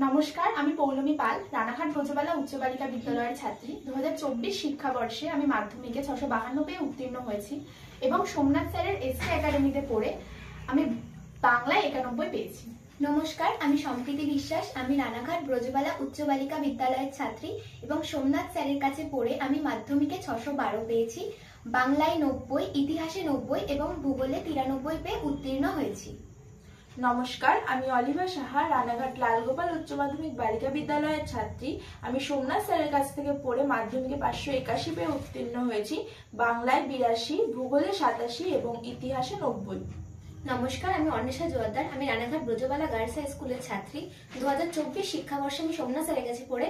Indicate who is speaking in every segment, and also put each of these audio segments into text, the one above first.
Speaker 1: নমস্কার, আমি পৌলমী পাল, রানাঘাট ব্রজবালা উচ্চ বালিকা বিদ্যালয়ের ছাত্রী। 2024 শিক্ষাবর্ষে আমি মাধ্যমিকে 652 পেয়ে উত্তীর্ণ হয়েছি এবং সোমনাথ স্যারের এসকে একাডেমিতে পড়ে আমি বাংলায় 91 পেয়েছি।
Speaker 2: নমস্কার, আমি সম্প্রীতি বিশ্বাস, আমি রানাঘাট ব্রজবালা উচ্চ বালিকা বিদ্যালয়ের ছাত্রী এবং সোমনাথ স্যারের কাছে পড়ে আমি মাধ্যমিকে 612 পেয়েছি, বাংলায় 90, ইতিহাসে 90 এবং ভূগোলে 93 পেয়ে উত্তীর্ণ হয়েছি।
Speaker 3: নমস্কার, আমি অলিভা সাহা, রানাঘাট লালগোপাল উচ্চ মাধ্যমিক বালিকা বিদ্যালয়ের ছাত্রী। আমি সোমনাথ স্যারের কাছ থেকে পড়ে মাধ্যমিকে 581 পেয়ে উত্তীর্ণ হয়েছি, বাংলায় 82, ভূগোলে 87 এবং ইতিহাসে 90।
Speaker 2: নমস্কার, আমি অন্বেষা জোয়ারদার, আমি রানাঘাট ব্রজবালা গার্লস হাই স্কুলের ছাত্রী। 2024 শিক্ষাবর্ষে আমি সোমনাথ স্যারের কাছে পড়ে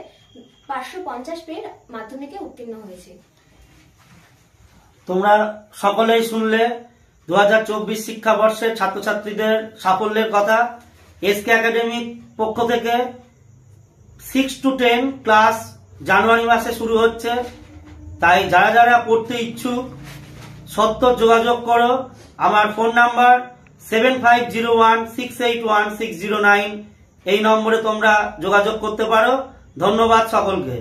Speaker 2: 550 পেয়ে মাধ্যমিকে উত্তীর্ণ হয়েছি।
Speaker 4: তোমরা সকলেই শুনলে 2024 শিক্ষাবর্ষের ছাত্রছাত্রীদের সাফল্যের কথা। এসকে একাডেমির পক্ষ থেকে 6 to 10 ক্লাস জানুয়ারি মাসে শুরু হচ্ছে, তাই যারা যারা পড়তে ইচ্ছুক সত্ত্বর যোগাযোগ করো। আমার ফোন নাম্বার 7501681609, এই নম্বরে তোমরা যোগাযোগ করতে পারো। ধন্যবাদ সকলকে।